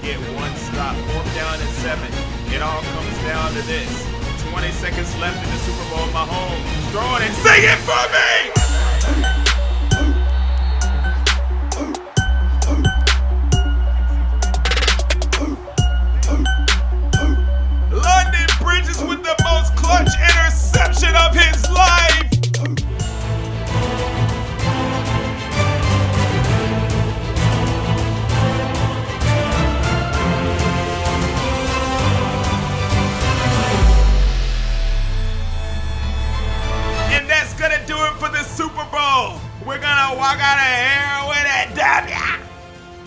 get one stop. 4th down and 7. It all comes down to this. 20 seconds left in the Super Bowl. Mahomes throwing it. Sing it for me! London Bridges with the most clutch interception of his life. And that's gonna do it for the Super Bowl. We're gonna walk out of here with a W.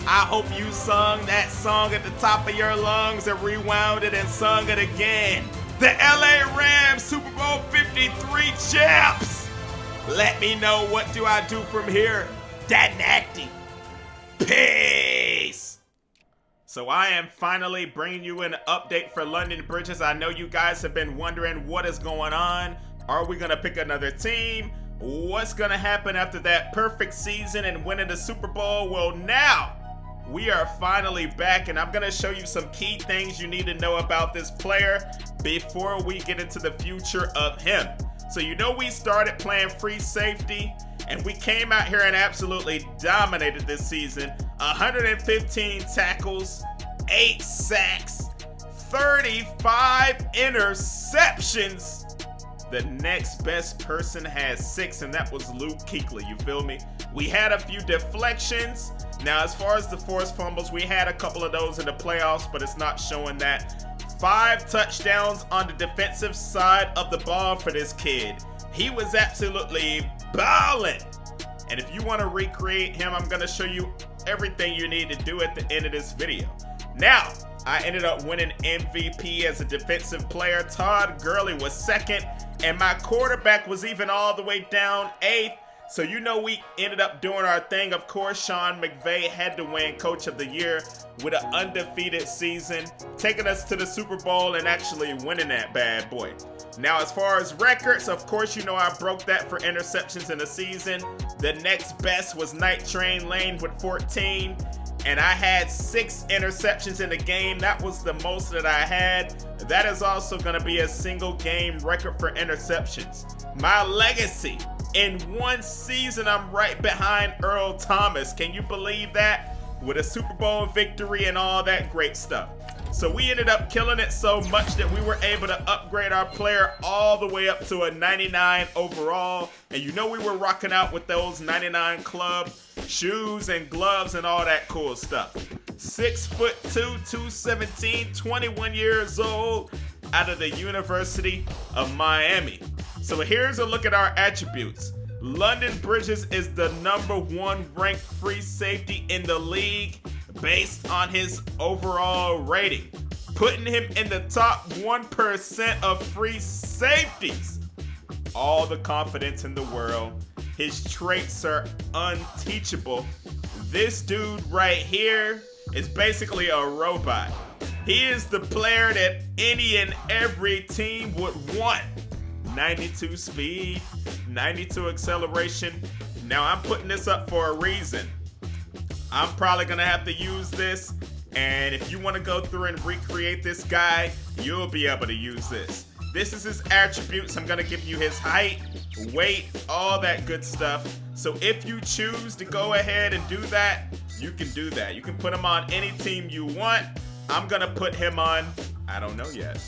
I hope you sung that song at the top of your lungs and rewound it and sung it again. The LA Rams Super Bowl 53 champs. Let me know, what do I do from here? Dadnacty. Peace. So I am finally bringing you an update for London Bridges. I know you guys have been wondering what is going on. Are we gonna pick another team? What's gonna happen after that perfect season and winning the Super Bowl? Well, now we are finally back, and I'm gonna show you some key things you need to know about this player before we get into the future of him. So you know we started playing free safety, and we came out here and absolutely dominated this season. 115 tackles, 8 sacks, 35 interceptions. The next best person has 6, and that was Luke Kuechly, you feel me? We had a few deflections. Now, as far as the forced fumbles, we had a couple of those in the playoffs, but it's not showing that. 5 touchdowns on the defensive side of the ball for this kid. He was absolutely balling. And if you want to recreate him, I'm going to show you everything you need to do at the end of this video. Now, I ended up winning MVP as a defensive player. Todd Gurley was 2nd, and my quarterback was even all the way down 8th. So you know we ended up doing our thing. Of course, Sean McVay had to win Coach of the Year with an undefeated season, taking us to the Super Bowl and actually winning that bad boy. Now, as far as records, of course, you know I broke that for interceptions in the season. The next best was Night Train Lane with 14. And I had 6 interceptions in the game. That was the most that I had. That is also going to be a single game record for interceptions. My legacy. In one season, I'm right behind Earl Thomas. Can you believe that? With a Super Bowl victory and all that great stuff. So we ended up killing it so much that we were able to upgrade our player all the way up to a 99 overall. And you know we were rocking out with those 99 club shoes and gloves and all that cool stuff. 6'2", 217, 21 years old, out of the University of Miami. So here's a look at our attributes. London Bridges is the #1 ranked free safety in the league based on his overall rating, putting him in the top 1% of free safeties. All the confidence in the world. His traits are unteachable. This dude right here is basically a robot. He is the player that any and every team would want. 92 speed, 92 acceleration. Now I'm putting this up for a reason. I'm probably gonna have to use this, and if you want to go through and recreate this guy, you'll be able to use this. This is his attributes. I'm gonna give you his height, weight, all that good stuff. So if you choose to go ahead and do that, you can do that. You can put him on any team you want. I'm gonna put him on, I don't know yet.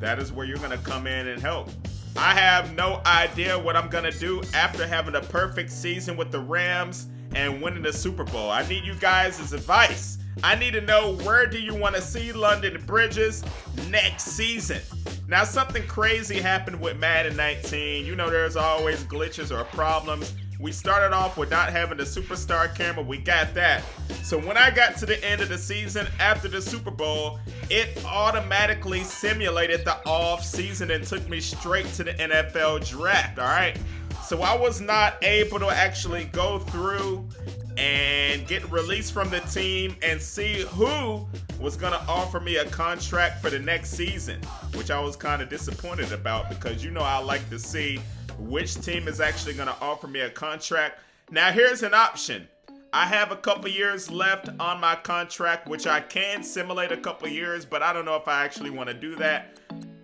That is where you're gonna come in and help. I have no idea what I'm gonna do after having a perfect season with the Rams and winning the Super Bowl. I need you guys' advice. I need to know, where do you want to see London Bridges next season? Now, something crazy happened with Madden 19. You know there's always glitches or problems. We started off with not having the superstar camera. We got that. So when I got to the end of the season after the Super Bowl, it automatically simulated the off season and took me straight to the NFL draft, all right? So I was not able to actually go through and get released from the team and see who was going to offer me a contract for the next season, which I was kind of disappointed about, because you know I like to see which team is actually going to offer me a contract. Now here's an option. I have a couple years left on my contract, which I can simulate a couple years, but I don't know if I actually want to do that.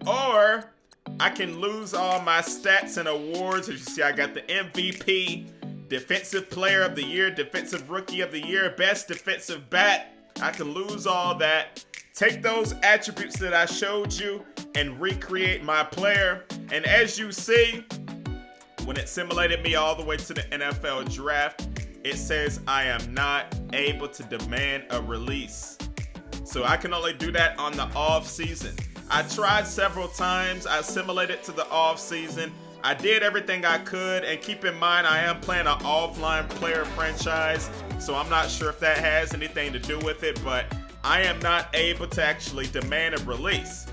Or I can lose all my stats and awards. As you see, I got the MVP, Defensive Player of the Year, Defensive Rookie of the Year, Best Defensive Back. I can lose all that, take those attributes that I showed you, and recreate my player. And as you see, when it simulated me all the way to the NFL draft, it says I am not able to demand a release. So I can only do that on the off season. I tried several times. I simulated to the off season. I did everything I could, and keep in mind I am playing an offline player franchise, so I'm not sure if that has anything to do with it, but I am not able to actually demand a release.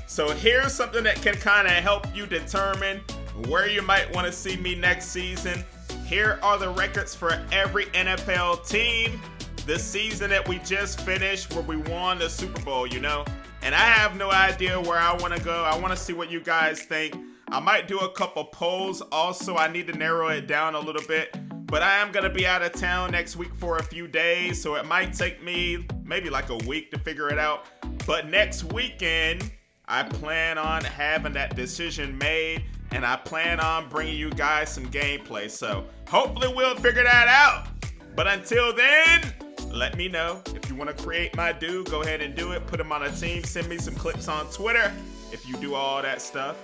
So here's something that can kind of help you determine where you might want to see me next season. Here are the records for every NFL team this season that we just finished, where we won the Super Bowl, you know? And I have no idea where I want to go. I want to see what you guys think. I might do a couple polls. Also, I need to narrow it down a little bit. But I am going to be out of town next week for a few days, so it might take me maybe like a week to figure it out. But next weekend, I plan on having that decision made, and I plan on bringing you guys some gameplay. So hopefully we'll figure that out. But until then, let me know. If you want to create my dude, go ahead and do it. Put him on a team. Send me some clips on Twitter if you do all that stuff.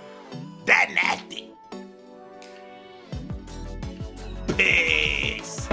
That nasty. Peace.